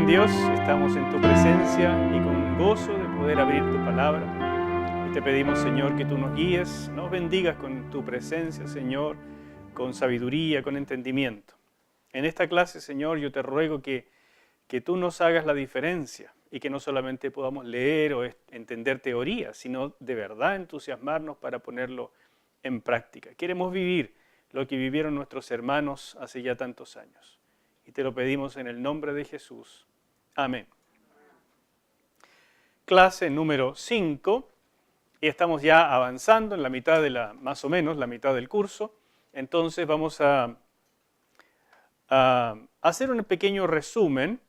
buen Dios, estamos en tu presencia y con gozo de poder abrir tu palabra. Y te pedimos, Señor, que tú nos guíes, nos bendigas con tu presencia, Señor, con sabiduría, con entendimiento. En esta clase, Señor, yo te ruego que tú nos hagas la diferencia y que no solamente podamos leer o entender teoría, sino de verdad entusiasmarnos para ponerlo en práctica. Queremos vivir lo que vivieron nuestros hermanos hace ya tantos años. Y te lo pedimos en el nombre de Jesús. Amén. Clase número 5. Y estamos ya avanzando en la mitad más o menos, la mitad del curso. Entonces vamos a hacer un pequeño resumen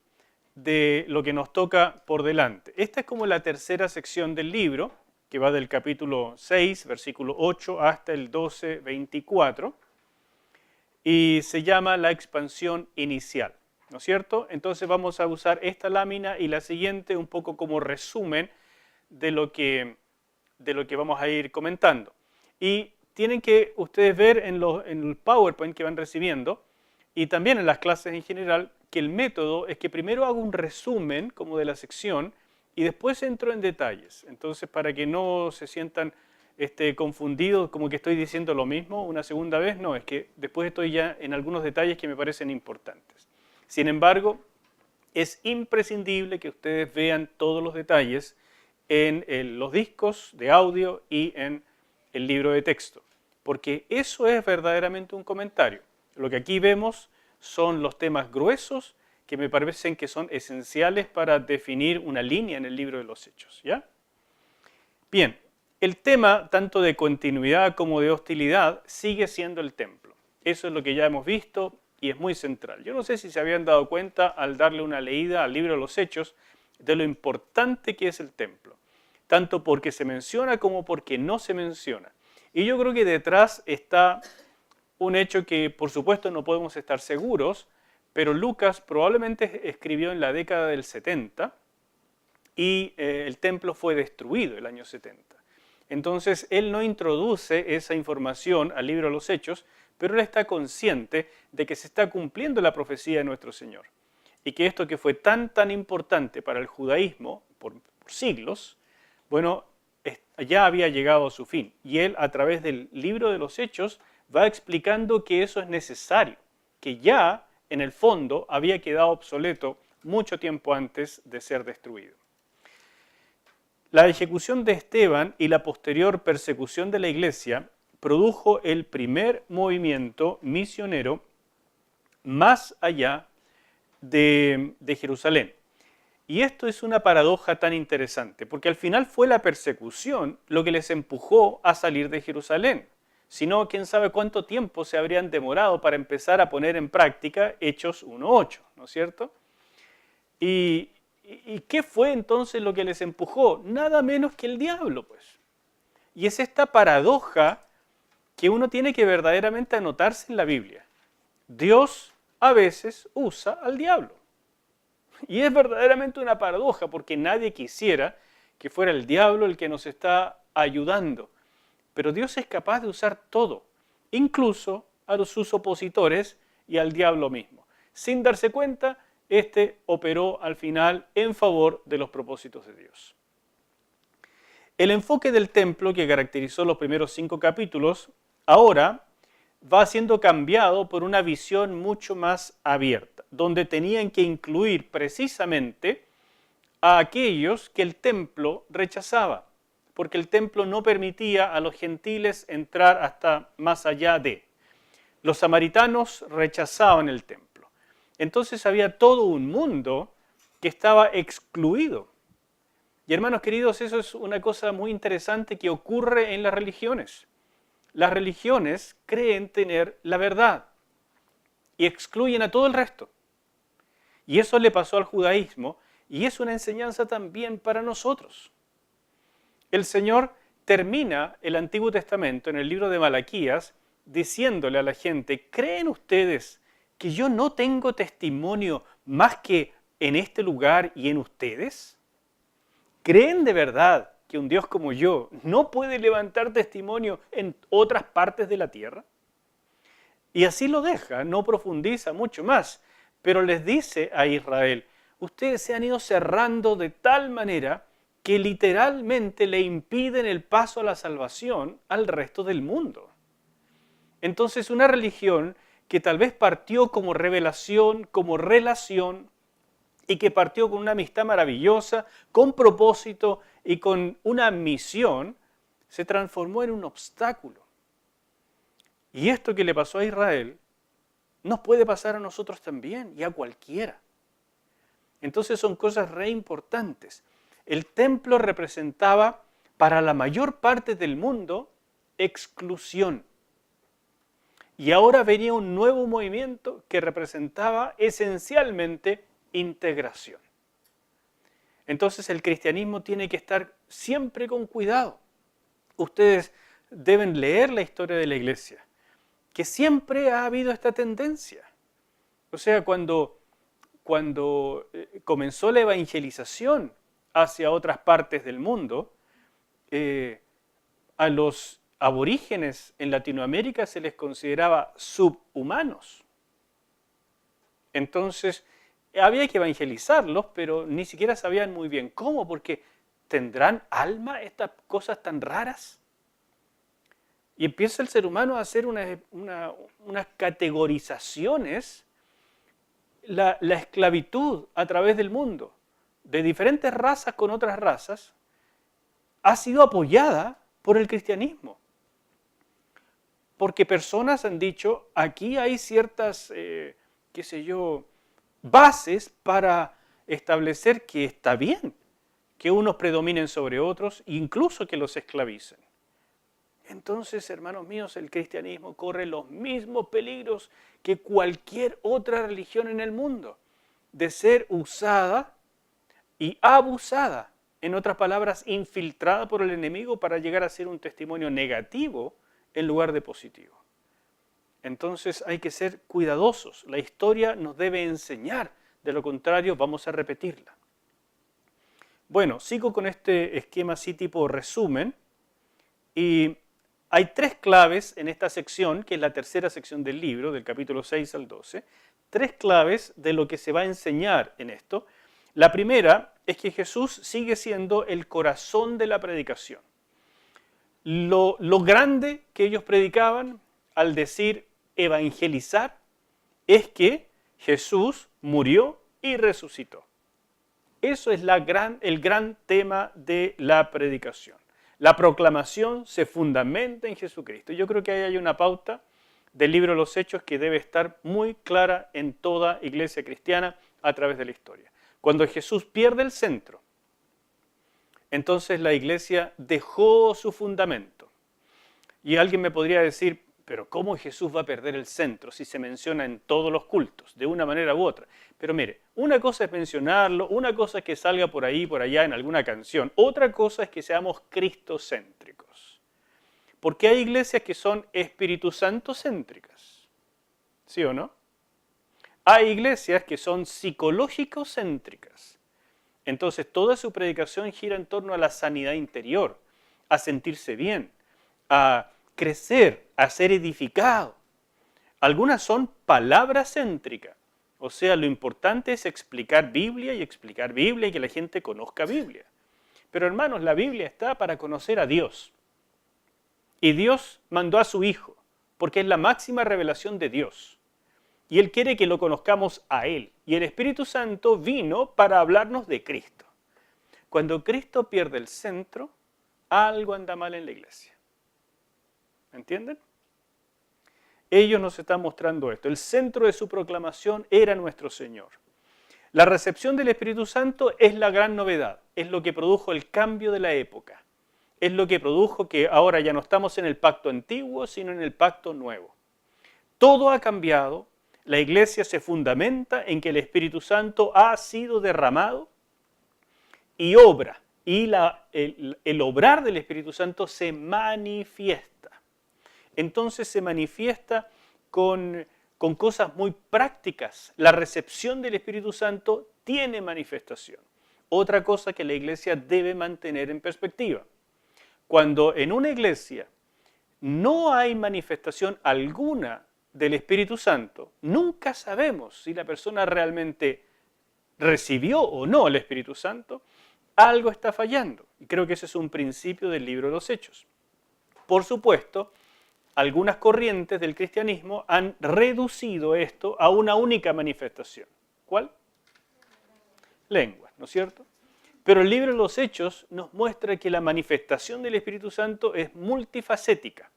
de lo que nos toca por delante. Esta es como la tercera sección del libro, que va del capítulo 6, versículo 8, hasta el 12, 24. Y se llama la expansión inicial, ¿no es cierto? Entonces vamos a usar esta lámina y la siguiente un poco como resumen de lo que vamos a ir comentando. Y tienen que ustedes ver en el PowerPoint que van recibiendo y también en las clases en general que el método es que primero hago un resumen como de la sección y después entro en detalles. Entonces, para que no se sientan confundido, como que estoy diciendo lo mismo una segunda vez, no, es que después estoy ya en algunos detalles que me parecen importantes. Sin embargo, es imprescindible que ustedes vean todos los detalles en los discos de audio y en el libro de texto, porque eso es verdaderamente un comentario. Lo que aquí vemos son los temas gruesos que me parecen que son esenciales para definir una línea en el libro de los Hechos, ¿ya? Bien. El tema, tanto de continuidad como de hostilidad, sigue siendo el templo. Eso es lo que ya hemos visto y es muy central. Yo no sé si se habían dado cuenta al darle una leída al libro de los Hechos de lo importante que es el templo, tanto porque se menciona como porque no se menciona. Y yo creo que detrás está un hecho que por supuesto no podemos estar seguros, pero Lucas probablemente escribió en la década del 70 y el templo fue destruido el año 70. Entonces, él no introduce esa información al libro de los Hechos, pero él está consciente de que se está cumpliendo la profecía de nuestro Señor. Y que esto que fue tan importante para el judaísmo por siglos, bueno, ya había llegado a su fin. Y él, a través del libro de los Hechos, va explicando que eso es necesario, que ya, en el fondo, había quedado obsoleto mucho tiempo antes de ser destruido. La ejecución de Esteban y la posterior persecución de la iglesia produjo el primer movimiento misionero más allá de Jerusalén. Y esto es una paradoja tan interesante, porque al final fue la persecución lo que les empujó a salir de Jerusalén. Si no, quién sabe cuánto tiempo se habrían demorado para empezar a poner en práctica Hechos 1:8, ¿no es cierto? ¿Y qué fue entonces lo que les empujó? Nada menos que el diablo, pues. Y es esta paradoja que uno tiene que verdaderamente anotarse en la Biblia. Dios a veces usa al diablo. Y es verdaderamente una paradoja porque nadie quisiera que fuera el diablo el que nos está ayudando. Pero Dios es capaz de usar todo, incluso a sus opositores y al diablo mismo. Sin darse cuenta, operó al final en favor de los propósitos de Dios. El enfoque del templo que caracterizó los primeros 5 capítulos, ahora va siendo cambiado por una visión mucho más abierta, donde tenían que incluir precisamente a aquellos que el templo rechazaba, porque el templo no permitía a los gentiles entrar hasta más allá de. Los samaritanos rechazaban el templo. Entonces había todo un mundo que estaba excluido. Y hermanos queridos, eso es una cosa muy interesante que ocurre en las religiones. Las religiones creen tener la verdad y excluyen a todo el resto. Y eso le pasó al judaísmo y es una enseñanza también para nosotros. El Señor termina el Antiguo Testamento en el libro de Malaquías diciéndole a la gente, ¿creen ustedes que yo no tengo testimonio más que en este lugar y en ustedes? ¿Creen de verdad que un Dios como yo no puede levantar testimonio en otras partes de la tierra? Y así lo deja, no profundiza mucho más, pero les dice a Israel, ustedes se han ido cerrando de tal manera que literalmente le impiden el paso a la salvación al resto del mundo. Entonces, una religión que tal vez partió como revelación, como relación, y que partió con una amistad maravillosa, con propósito y con una misión, se transformó en un obstáculo. Y esto que le pasó a Israel nos puede pasar a nosotros también y a cualquiera. Entonces son cosas re importantes. El templo representaba para la mayor parte del mundo exclusión. Y ahora venía un nuevo movimiento que representaba esencialmente integración. Entonces el cristianismo tiene que estar siempre con cuidado. Ustedes deben leer la historia de la iglesia, que siempre ha habido esta tendencia. O sea, cuando comenzó la evangelización hacia otras partes del mundo, a los aborígenes en Latinoamérica se les consideraba subhumanos. Entonces, había que evangelizarlos, pero ni siquiera sabían muy bien cómo, porque ¿tendrán alma estas cosas tan raras? Y empieza el ser humano a hacer unas categorizaciones, la esclavitud a través del mundo, de diferentes razas con otras razas, ha sido apoyada por el cristianismo. Porque personas han dicho, aquí hay ciertas, bases para establecer que está bien que unos predominen sobre otros, incluso que los esclavicen. Entonces, hermanos míos, el cristianismo corre los mismos peligros que cualquier otra religión en el mundo, de ser usada y abusada, en otras palabras, infiltrada por el enemigo para llegar a ser un testimonio negativo en lugar de positivo. Entonces hay que ser cuidadosos. La historia nos debe enseñar, de lo contrario vamos a repetirla. Bueno, sigo con este esquema así tipo resumen, y hay 3 claves en esta sección, que es la tercera sección del libro, del capítulo 6 al 12, 3 claves de lo que se va a enseñar en esto. La primera es que Jesús sigue siendo el corazón de la predicación. Lo grande que ellos predicaban al decir evangelizar es que Jesús murió y resucitó. Eso es el gran tema de la predicación. La proclamación se fundamenta en Jesucristo. Yo creo que ahí hay una pauta del libro de los Hechos que debe estar muy clara en toda iglesia cristiana a través de la historia. Cuando Jesús pierde el centro, entonces la iglesia dejó su fundamento. Y alguien me podría decir, pero ¿cómo Jesús va a perder el centro si se menciona en todos los cultos, de una manera u otra? Pero mire, una cosa es mencionarlo, una cosa es que salga por ahí, por allá en alguna canción, otra cosa es que seamos cristocéntricos. Porque hay iglesias que son Espíritu Santo céntricas, ¿sí o no? Hay iglesias que son psicológico-céntricas. Entonces toda su predicación gira en torno a la sanidad interior, a sentirse bien, a crecer, a ser edificado. Algunas son palabra céntrica, o sea, lo importante es explicar Biblia y que la gente conozca Biblia. Pero hermanos, la Biblia está para conocer a Dios. Y Dios mandó a su Hijo, porque es la máxima revelación de Dios. Y Él quiere que lo conozcamos a Él. Y el Espíritu Santo vino para hablarnos de Cristo. Cuando Cristo pierde el centro, algo anda mal en la iglesia. ¿Entienden? Ellos nos están mostrando esto. El centro de su proclamación era nuestro Señor. La recepción del Espíritu Santo es la gran novedad. Es lo que produjo el cambio de la época. Es lo que produjo que ahora ya no estamos en el pacto antiguo, sino en el pacto nuevo. Todo ha cambiado. La iglesia se fundamenta en que el Espíritu Santo ha sido derramado y obra. Y el obrar del Espíritu Santo se manifiesta. Entonces se manifiesta con cosas muy prácticas. La recepción del Espíritu Santo tiene manifestación. Otra cosa que la iglesia debe mantener en perspectiva. Cuando en una iglesia no hay manifestación alguna del Espíritu Santo, nunca sabemos si la persona realmente recibió o no el Espíritu Santo, algo está fallando. Y creo que ese es un principio del libro de los Hechos. Por supuesto, algunas corrientes del cristianismo han reducido esto a una única manifestación. ¿Cuál? Lenguas, ¿no es cierto? Pero el libro de los Hechos nos muestra que la manifestación del Espíritu Santo es multifacética.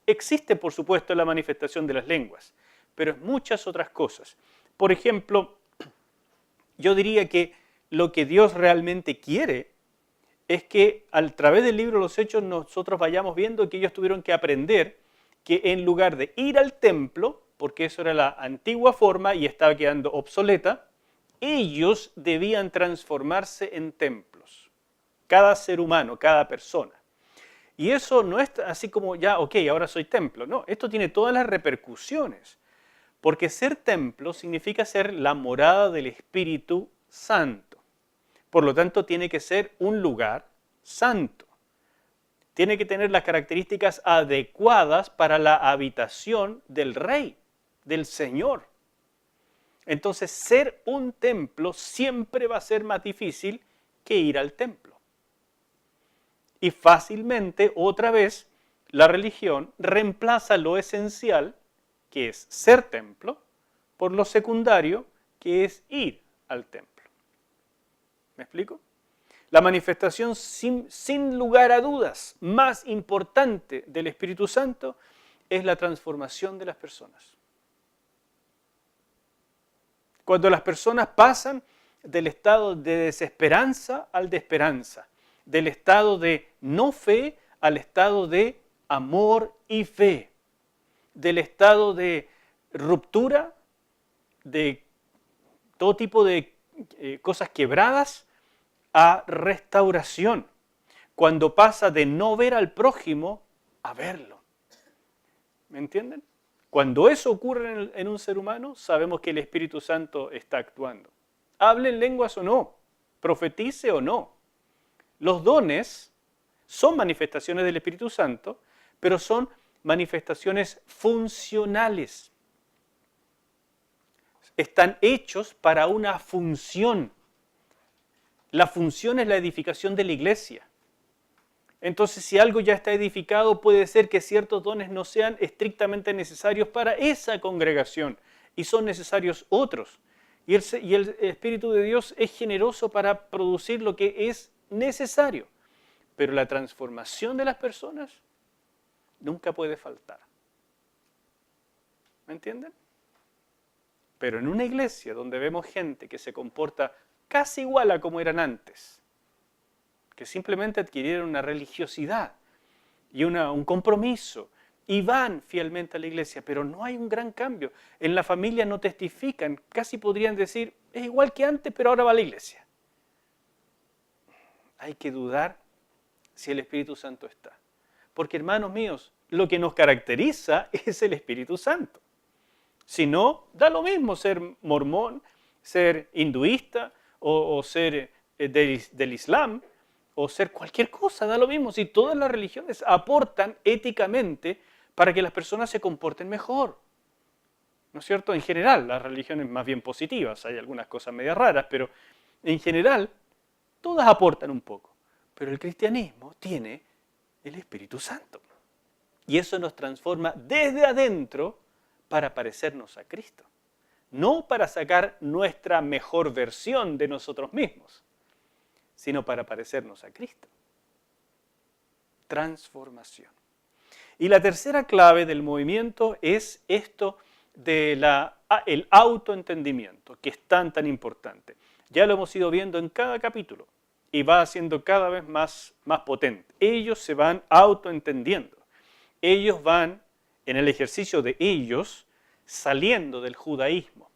Existe, por supuesto, la manifestación de las lenguas, pero es muchas otras cosas. Por ejemplo, yo diría que lo que Dios realmente quiere es que a través del libro de los Hechos nosotros vayamos viendo que ellos tuvieron que aprender que en lugar de ir al templo, porque eso era la antigua forma y estaba quedando obsoleta, ellos debían transformarse en templos. Cada ser humano, cada persona. Y eso no es así como ya, ok, ahora soy templo. No, esto tiene todas las repercusiones. Porque ser templo significa ser la morada del Espíritu Santo. Por lo tanto, tiene que ser un lugar santo. Tiene que tener las características adecuadas para la habitación del Rey, del Señor. Entonces, ser un templo siempre va a ser más difícil que ir al templo. Y fácilmente, otra vez, la religión reemplaza lo esencial, que es ser templo, por lo secundario, que es ir al templo. ¿Me explico? La manifestación sin lugar a dudas más importante del Espíritu Santo es la transformación de las personas. Cuando las personas pasan del estado de desesperanza al de esperanza, del estado de no fe al estado de amor y fe, del estado de ruptura, de todo tipo de cosas quebradas, a restauración. Cuando pasa de no ver al prójimo a verlo. ¿Me entienden? Cuando eso ocurre en un ser humano, sabemos que el Espíritu Santo está actuando. Hable en lenguas o no, profetice o no. Los dones son manifestaciones del Espíritu Santo, pero son manifestaciones funcionales. Están hechos para una función. La función es la edificación de la iglesia. Entonces, si algo ya está edificado, puede ser que ciertos dones no sean estrictamente necesarios para esa congregación y son necesarios otros. Y el Espíritu de Dios es generoso para producir lo que es necesario. Pero la transformación de las personas nunca puede faltar. ¿Me entienden? Pero en una iglesia donde vemos gente que se comporta casi igual a como eran antes, que simplemente adquirieron una religiosidad y un compromiso y van fielmente a la iglesia, pero no hay un gran cambio. En la familia no testifican, casi podrían decir, es igual que antes, pero ahora va a la iglesia. Hay que dudar si el Espíritu Santo está. Porque, hermanos míos, lo que nos caracteriza es el Espíritu Santo. Si no, da lo mismo ser mormón, ser hinduista o ser del Islam, o ser cualquier cosa, da lo mismo. Si todas las religiones aportan éticamente para que las personas se comporten mejor. ¿No es cierto? En general, las religiones más bien positivas, hay algunas cosas medias raras, pero en general, todas aportan un poco. Pero el cristianismo tiene el Espíritu Santo. Y eso nos transforma desde adentro para parecernos a Cristo. No para sacar nuestra mejor versión de nosotros mismos, sino para parecernos a Cristo. Transformación. Y la tercera clave del movimiento es esto del autoentendimiento, que es tan importante. Ya lo hemos ido viendo en cada capítulo y va siendo cada vez más potente. Ellos se van autoentendiendo. Ellos van, en el ejercicio de ellos, saliendo del judaísmo.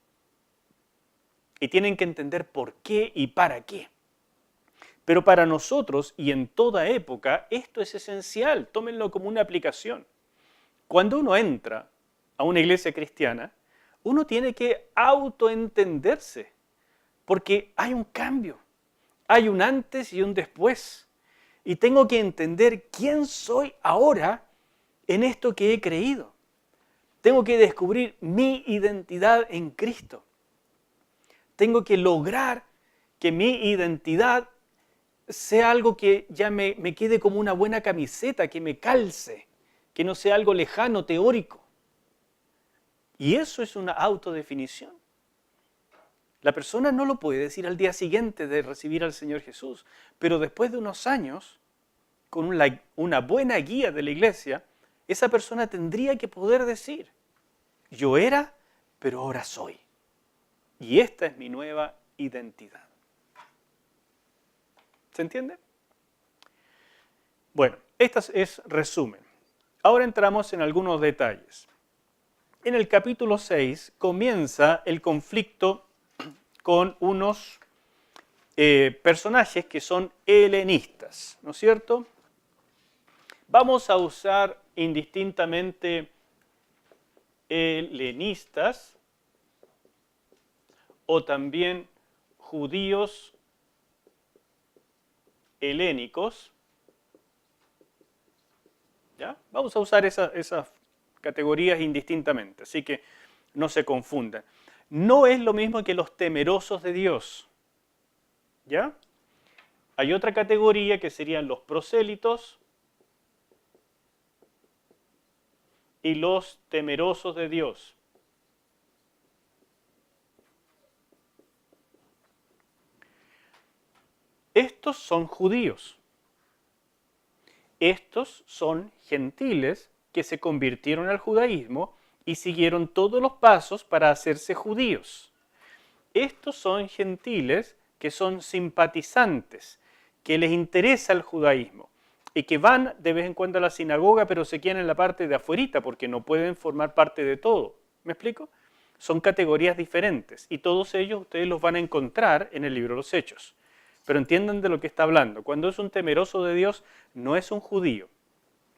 Y tienen que entender por qué y para qué. Pero para nosotros y en toda época esto es esencial, tómenlo como una aplicación. Cuando uno entra a una iglesia cristiana, uno tiene que autoentenderse, porque hay un cambio, hay un antes y un después. Y tengo que entender quién soy ahora en esto que he creído. Tengo que descubrir mi identidad en Cristo. Tengo que lograr que mi identidad sea algo que ya me quede como una buena camiseta, que me calce, que no sea algo lejano, teórico. Y eso es una autodefinición. La persona no lo puede decir al día siguiente de recibir al Señor Jesús, pero después de unos años, con una buena guía de la iglesia, esa persona tendría que poder decir, yo era, pero ahora soy. Y esta es mi nueva identidad. ¿Se entiende? Bueno, este es resumen. Ahora entramos en algunos detalles. En el capítulo 6 comienza el conflicto con unos personajes que son helenistas, ¿no es cierto? Vamos a usar indistintamente helenistas o también judíos helénicos. ¿Ya? Vamos a usar esas categorías indistintamente, así que no se confundan. No es lo mismo que los temerosos de Dios. ¿Ya? Hay otra categoría que serían los prosélitos y los temerosos de Dios. Estos son judíos. Estos son gentiles que se convirtieron al judaísmo y siguieron todos los pasos para hacerse judíos. Estos son gentiles que son simpatizantes, que les interesa el judaísmo y que van de vez en cuando a la sinagoga, pero se quedan en la parte de afuerita porque no pueden formar parte de todo. ¿Me explico? Son categorías diferentes y todos ellos ustedes los van a encontrar en el libro de los Hechos. Pero entiendan de lo que está hablando. Cuando es un temeroso de Dios, no es un judío.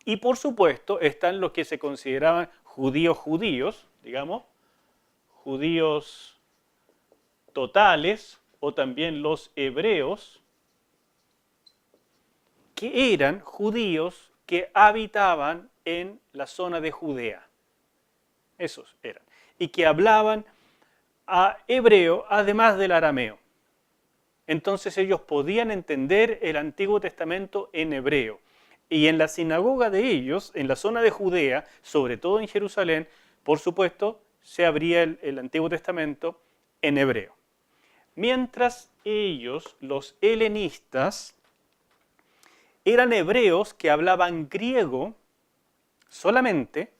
Y por supuesto están los que se consideraban judíos, digamos, judíos totales, o también los hebreos, que eran judíos que habitaban en la zona de Judea. Esos eran. Y que hablaban a hebreo además del arameo. Entonces ellos podían entender el Antiguo Testamento en hebreo. Y en la sinagoga de ellos, en la zona de Judea, sobre todo en Jerusalén, por supuesto, se abría el Antiguo Testamento en hebreo. Mientras ellos, los helenistas, eran hebreos que hablaban griego solamente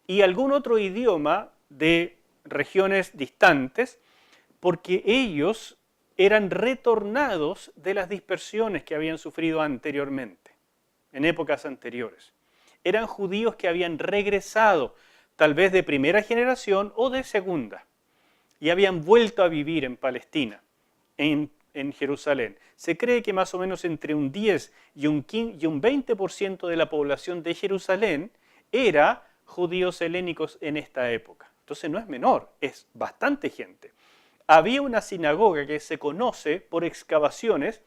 y algún otro idioma de regiones distantes, porque ellos eran retornados de las dispersiones que habían sufrido anteriormente, en épocas anteriores. Eran judíos que habían regresado, tal vez de primera generación o de segunda, y habían vuelto a vivir en Palestina, en Jerusalén. Se cree que más o menos entre un 10 y un 20% de la población de Jerusalén era judíos helénicos en esta época. Entonces no es menor, es bastante gente. Había una sinagoga que se conoce por excavaciones,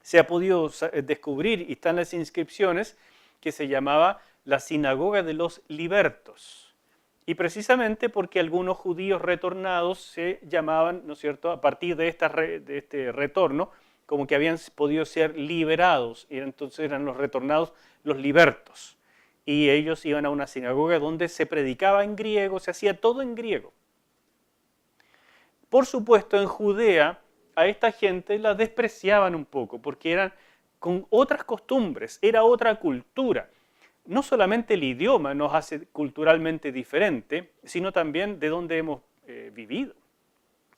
se ha podido descubrir y están las inscripciones, que se llamaba la sinagoga de los libertos. Y precisamente porque algunos judíos retornados se llamaban, ¿no es cierto?, a partir de este retorno, como que habían podido ser liberados, y entonces eran los retornados los libertos. Y ellos iban a una sinagoga donde se predicaba en griego, se hacía todo en griego. Por supuesto, en Judea a esta gente la despreciaban un poco porque eran con otras costumbres, era otra cultura. No solamente el idioma nos hace culturalmente diferente, sino también de dónde hemos vivido.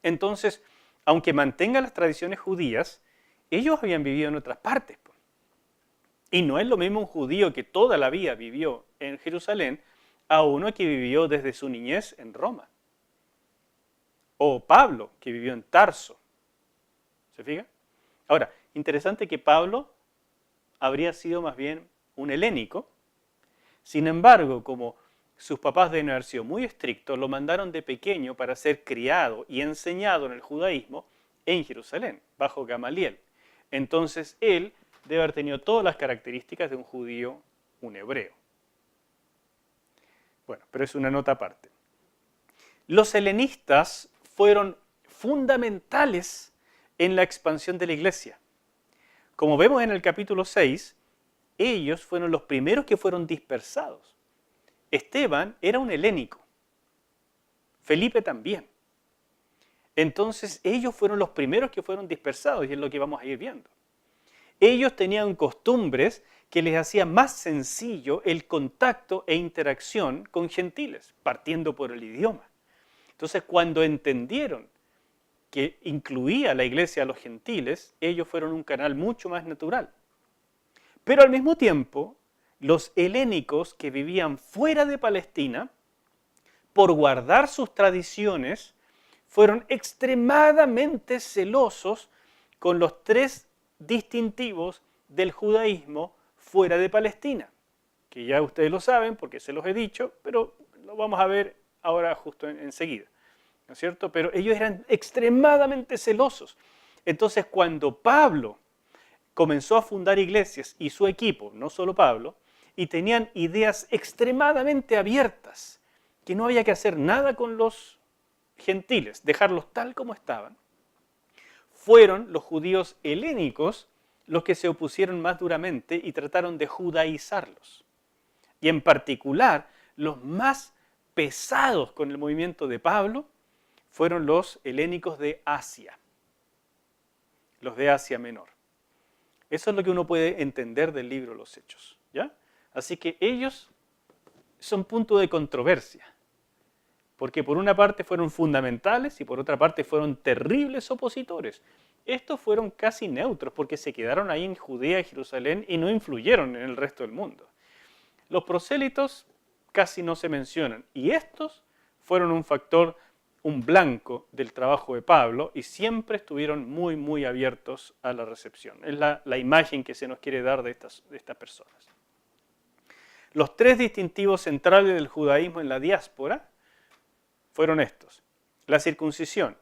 Entonces, aunque mantengan las tradiciones judías, ellos habían vivido en otras partes. Y no es lo mismo un judío que toda la vida vivió en Jerusalén a uno que vivió desde su niñez en Roma. O Pablo, que vivió en Tarso. ¿Se fija? Ahora, interesante que Pablo habría sido más bien un helénico. Sin embargo, como sus papás deben haber sido muy estrictos, lo mandaron de pequeño para ser criado y enseñado en el judaísmo en Jerusalén, bajo Gamaliel. Entonces, él debe haber tenido todas las características de un judío, un hebreo. Bueno, pero es una nota aparte. Los helenistas fueron fundamentales en la expansión de la iglesia. Como vemos en el capítulo 6, ellos fueron los primeros que fueron dispersados. Esteban era un helénico, Felipe también. Entonces ellos fueron los primeros que fueron dispersados y es lo que vamos a ir viendo. Ellos tenían costumbres que les hacían más sencillo el contacto e interacción con gentiles, partiendo por el idioma. Entonces cuando entendieron que incluía la iglesia a los gentiles, ellos fueron un canal mucho más natural. Pero al mismo tiempo, los helénicos que vivían fuera de Palestina, por guardar sus tradiciones, fueron extremadamente celosos con los tres distintivos del judaísmo fuera de Palestina, que ya ustedes lo saben porque se los he dicho, pero lo vamos a ver ahora justo enseguida, ¿no es cierto? Pero ellos eran extremadamente celosos. Entonces, cuando Pablo comenzó a fundar iglesias y su equipo, no solo Pablo, y tenían ideas extremadamente abiertas, que no había que hacer nada con los gentiles, dejarlos tal como estaban, fueron los judíos helénicos los que se opusieron más duramente y trataron de judaizarlos. Y en particular, los más pesados con el movimiento de Pablo fueron los helénicos de Asia, los de Asia Menor. Eso es lo que uno puede entender del libro Los Hechos, ¿ya? Así que ellos son punto de controversia, porque por una parte fueron fundamentales y por otra parte fueron terribles opositores. Estos fueron casi neutros porque se quedaron ahí en Judea y Jerusalén y no influyeron en el resto del mundo. Los prosélitos casi no se mencionan y estos fueron un factor, un blanco del trabajo de Pablo y siempre estuvieron muy abiertos a la recepción. Es la imagen que se nos quiere dar de estas personas. Los tres distintivos centrales del judaísmo en la diáspora fueron estos. La circuncisión,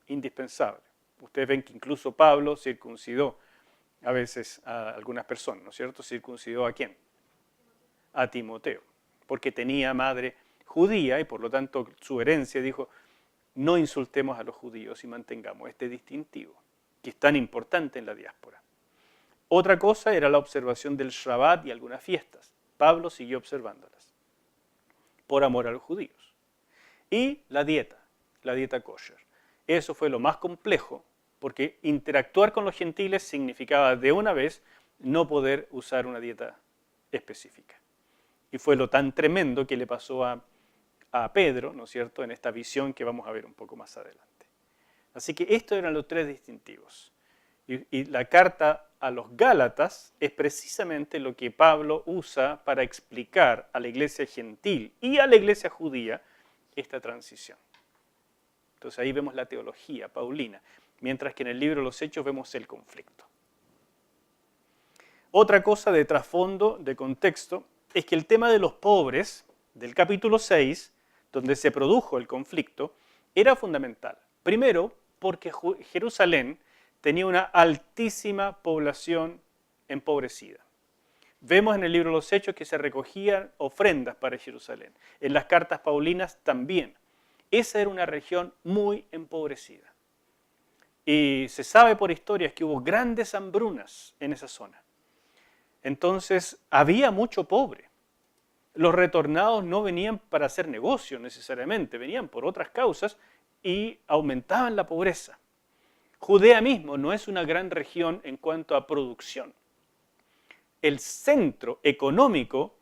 indispensable. Ustedes ven que incluso Pablo circuncidó a veces a algunas personas, ¿no es cierto? ¿Circuncidó a quién? A Timoteo, porque tenía madre judía y por lo tanto su herencia dijo, no insultemos a los judíos y mantengamos este distintivo, que es tan importante en la diáspora. Otra cosa era la observación del Shabbat y algunas fiestas. Pablo siguió observándolas, por amor a los judíos. Y la dieta kosher. Eso fue lo más complejo, porque interactuar con los gentiles significaba de una vez no poder usar una dieta específica. Y fue lo tan tremendo que le pasó a Pedro, ¿no es cierto?, en esta visión que vamos a ver un poco más adelante. Así que estos eran los tres distintivos. Y la carta a los Gálatas es precisamente lo que Pablo usa para explicar a la iglesia gentil y a la iglesia judía esta transición. Entonces ahí vemos la teología paulina, mientras que en el libro de los Hechos vemos el conflicto. Otra cosa de trasfondo, de contexto, es que el tema de los pobres, del capítulo 6, donde se produjo el conflicto, era fundamental. Primero, porque Jerusalén tenía una altísima población empobrecida. Vemos en el libro de los Hechos que se recogían ofrendas para Jerusalén. En las cartas paulinas también. Esa era una región muy empobrecida. Y se sabe por historias que hubo grandes hambrunas en esa zona. Entonces había mucho pobre. Los retornados no venían para hacer negocio necesariamente, venían por otras causas y aumentaban la pobreza. Judea mismo no es una gran región en cuanto a producción. El centro económico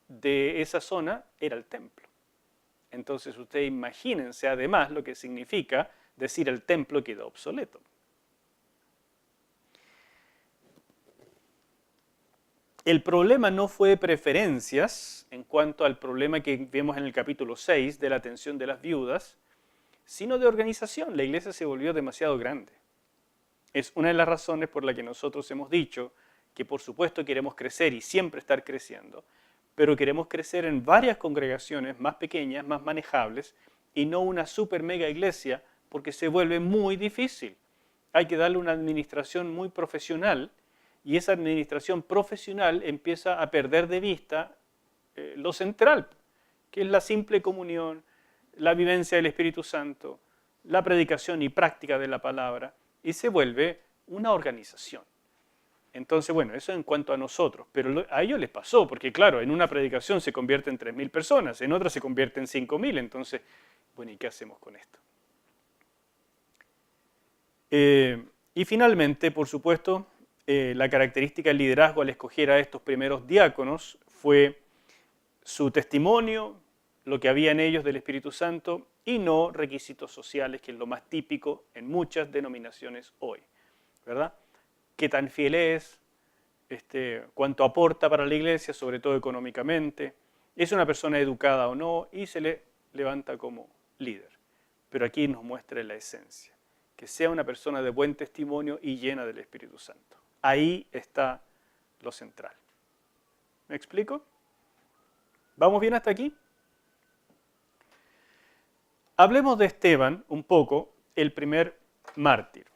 de esa zona era el templo. Entonces ustedes imagínense además lo que significa decir el templo quedó obsoleto. El problema no fue de preferencias en cuanto al problema que vemos en el capítulo 6 de la atención de las viudas, sino de organización. La iglesia se volvió demasiado grande. Es una de las razones por la que nosotros hemos dicho que por supuesto queremos crecer y siempre estar creciendo, pero queremos crecer en varias congregaciones más pequeñas, más manejables, y no una super mega iglesia, porque se vuelve muy difícil. Hay que darle una administración muy profesional, y esa administración profesional empieza a perder de vista lo central, que es la simple comunión, la vivencia del Espíritu Santo, la predicación y práctica de la palabra y se vuelve una organización. Entonces, bueno, eso en cuanto a nosotros, pero a ellos les pasó, porque claro, en una predicación se convierte en 3.000 personas, en otra se convierte en 5.000, entonces, bueno, ¿y qué hacemos con esto? Y finalmente, por supuesto, la característica del liderazgo al escoger a estos primeros diáconos fue su testimonio, lo que había en ellos del Espíritu Santo, y no requisitos sociales, que es lo más típico en muchas denominaciones hoy, ¿verdad? Qué tan fiel es, cuánto aporta para la iglesia, sobre todo económicamente, es una persona educada o no, y se le levanta como líder. Pero aquí nos muestra la esencia, que sea una persona de buen testimonio y llena del Espíritu Santo. Ahí está lo central. ¿Me explico? ¿Vamos bien hasta aquí? Hablemos de Esteban un poco, el primer mártir.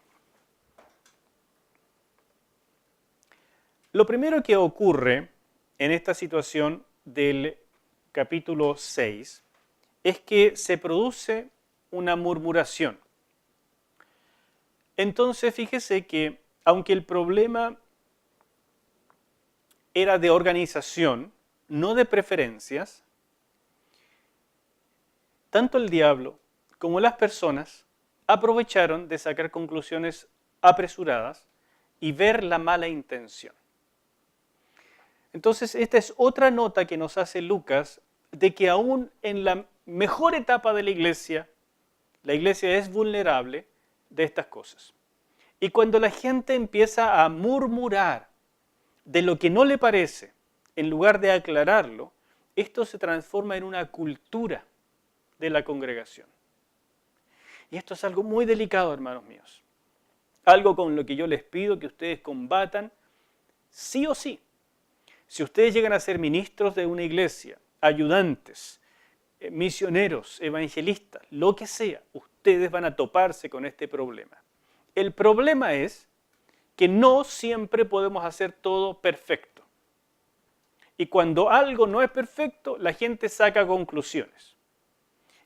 Lo primero que ocurre en esta situación del capítulo 6 es que se produce una murmuración. Entonces, fíjese que aunque el problema era de organización, no de preferencias, tanto el diablo como las personas aprovecharon de sacar conclusiones apresuradas y ver la mala intención. Entonces, esta es otra nota que nos hace Lucas de que aún en la mejor etapa de la iglesia es vulnerable de estas cosas. Y cuando la gente empieza a murmurar de lo que no le parece, en lugar de aclararlo, esto se transforma en una cultura de la congregación. Y esto es algo muy delicado, hermanos míos. Algo con lo que yo les pido que ustedes combatan sí o sí. Si ustedes llegan a ser ministros de una iglesia, ayudantes, misioneros, evangelistas, lo que sea, ustedes van a toparse con este problema. El problema es que no siempre podemos hacer todo perfecto. Y cuando algo no es perfecto, la gente saca conclusiones.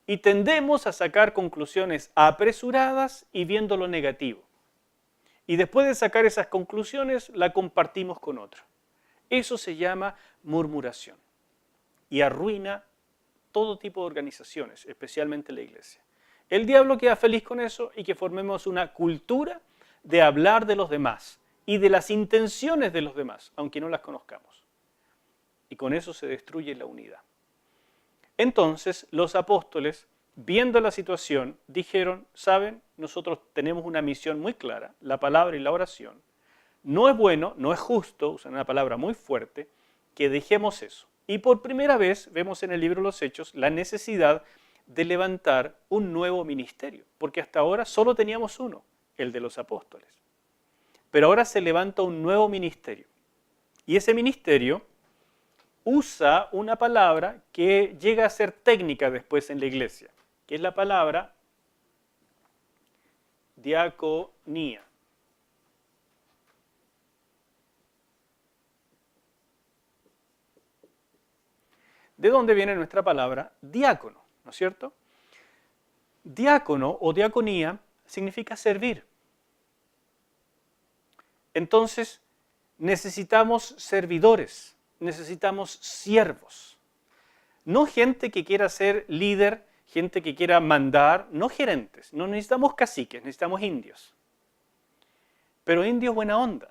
Y tendemos a sacar conclusiones apresuradas y viendo lo negativo. Y después de sacar esas conclusiones, la compartimos con otro. Eso se llama murmuración y arruina todo tipo de organizaciones, especialmente la iglesia. El diablo queda feliz con eso y que formemos una cultura de hablar de los demás y de las intenciones de los demás, aunque no las conozcamos. Y con eso se destruye la unidad. Entonces los apóstoles, viendo la situación, dijeron, ¿saben? Nosotros tenemos una misión muy clara, la palabra y la oración. No es bueno, no es justo, usan una palabra muy fuerte, que dejemos eso. Y por primera vez vemos en el libro de los Hechos la necesidad de levantar un nuevo ministerio, porque hasta ahora solo teníamos uno, el de los apóstoles. Pero ahora se levanta un nuevo ministerio. Y ese ministerio usa una palabra que llega a ser técnica después en la iglesia, que es la palabra diaconía. ¿De dónde viene nuestra palabra diácono? ¿No es cierto? Diácono o diaconía significa servir. Entonces, necesitamos servidores, necesitamos siervos. No gente que quiera ser líder, gente que quiera mandar, no gerentes. No necesitamos caciques, necesitamos indios. Pero indios buena onda,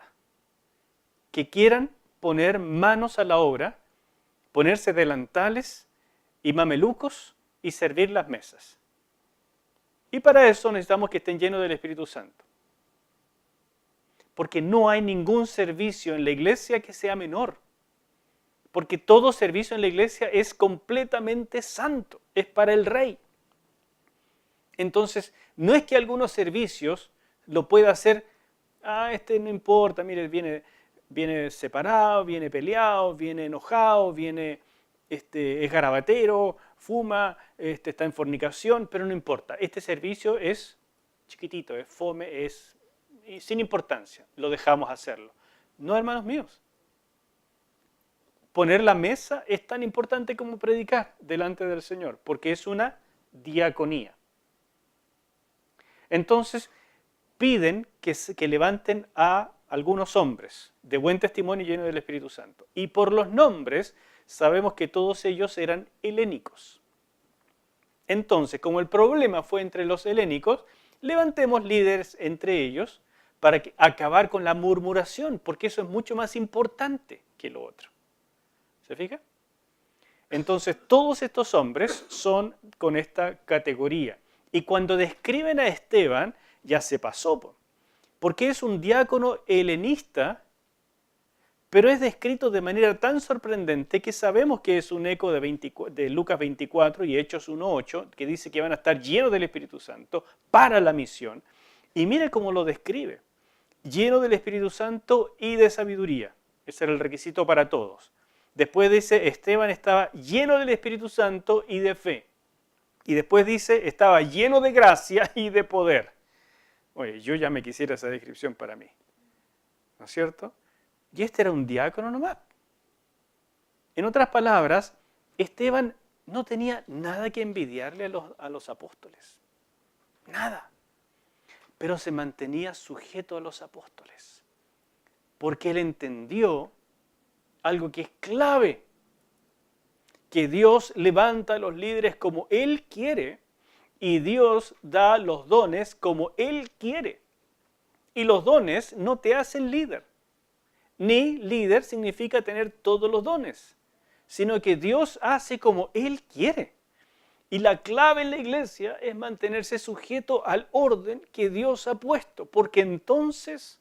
que quieran poner manos a la obra, ponerse delantales y mamelucos y servir las mesas. Y para eso necesitamos que estén llenos del Espíritu Santo. Porque no hay ningún servicio en la iglesia que sea menor. Porque todo servicio en la iglesia es completamente santo, es para el rey. Entonces, no es que algunos servicios lo pueda hacer, no importa, mire, viene separado, viene peleado, viene enojado, es garabatero, fuma, está en fornicación, pero no importa. Este servicio es chiquitito, es fome, es sin importancia, lo dejamos hacerlo. No, hermanos míos. Poner la mesa es tan importante como predicar delante del Señor, porque es una diaconía. Entonces piden que levanten a algunos hombres de buen testimonio y llenos del Espíritu Santo. Y por los nombres sabemos que todos ellos eran helénicos. Entonces, como el problema fue entre los helénicos, levantemos líderes entre ellos para acabar con la murmuración, porque eso es mucho más importante que lo otro. ¿Se fija? Entonces, todos estos hombres son con esta categoría. Y cuando describen a Esteban, ya se pasó, porque es un diácono helenista, pero es descrito de manera tan sorprendente que sabemos que es un eco de Lucas 24 y Hechos 1:8, que dice que van a estar llenos del Espíritu Santo para la misión. Y mire cómo lo describe. Lleno del Espíritu Santo y de sabiduría. Ese era el requisito para todos. Después dice, Esteban estaba lleno del Espíritu Santo y de fe. Y después dice, estaba lleno de gracia y de poder. Oye, yo ya me quisiera esa descripción para mí. ¿No es cierto? Y este era un diácono nomás. En otras palabras, Esteban no tenía nada que envidiarle a los apóstoles. Nada. Pero se mantenía sujeto a los apóstoles. Porque él entendió algo que es clave. Que Dios levanta a los líderes como Él quiere y Dios da los dones como Él quiere. Y los dones no te hacen líder. Ni líder significa tener todos los dones, sino que Dios hace como Él quiere. Y la clave en la iglesia es mantenerse sujeto al orden que Dios ha puesto, porque entonces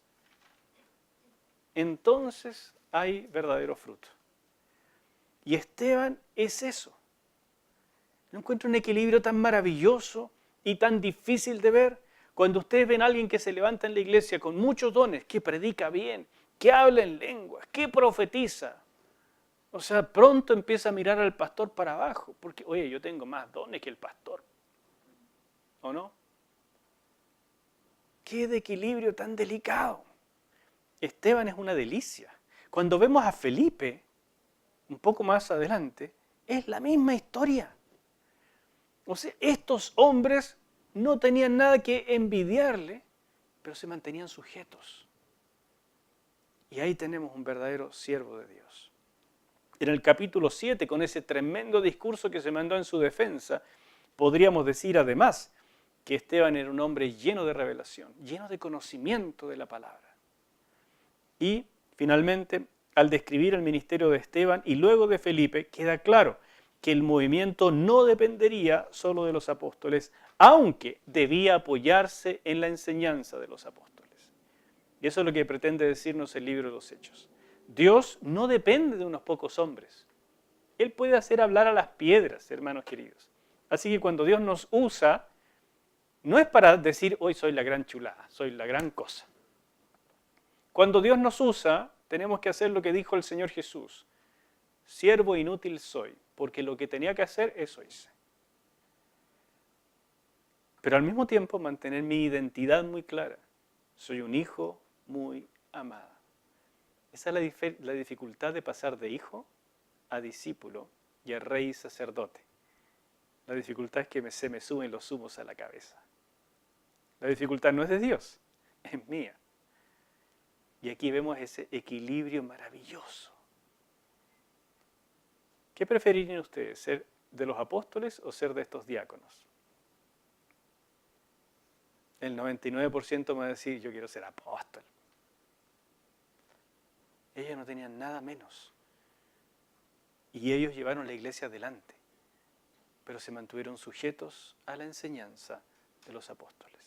hay verdadero fruto. Y Esteban es eso. No encuentro un equilibrio tan maravilloso y tan difícil de ver. Cuando ustedes ven a alguien que se levanta en la iglesia con muchos dones, que predica bien, que habla en lenguas, que profetiza. O sea, pronto empieza a mirar al pastor para abajo, porque, oye, yo tengo más dones que el pastor. ¿O no? ¡Qué de equilibrio tan delicado! Esteban es una delicia. Cuando vemos a Felipe, un poco más adelante, es la misma historia. O sea, estos hombres no tenían nada que envidiarle, pero se mantenían sujetos. Y ahí tenemos un verdadero siervo de Dios. En el capítulo 7, con ese tremendo discurso que se mandó en su defensa, podríamos decir además que Esteban era un hombre lleno de revelación, lleno de conocimiento de la palabra. Y finalmente, al describir el ministerio de Esteban y luego de Felipe, queda claro que el movimiento no dependería solo de los apóstoles, aunque debía apoyarse en la enseñanza de los apóstoles. Y eso es lo que pretende decirnos el libro de los Hechos. Dios no depende de unos pocos hombres. Él puede hacer hablar a las piedras, hermanos queridos. Así que cuando Dios nos usa, no es para decir, hoy soy la gran chulada, soy la gran cosa. Cuando Dios nos usa, tenemos que hacer lo que dijo el Señor Jesús. Siervo inútil soy, porque lo que tenía que hacer, eso hice. Pero al mismo tiempo mantener mi identidad muy clara. Soy un hijo muy amado. Esa es la dificultad de pasar de hijo a discípulo y a rey y sacerdote. La dificultad es que se me suben los humos a la cabeza. La dificultad no es de Dios, es mía. Y aquí vemos ese equilibrio maravilloso. ¿Qué preferirían ustedes, ser de los apóstoles o ser de estos diáconos? El 99% me va a decir, yo quiero ser apóstol. Ellos no tenían nada menos. Y ellos llevaron la iglesia adelante, pero se mantuvieron sujetos a la enseñanza de los apóstoles.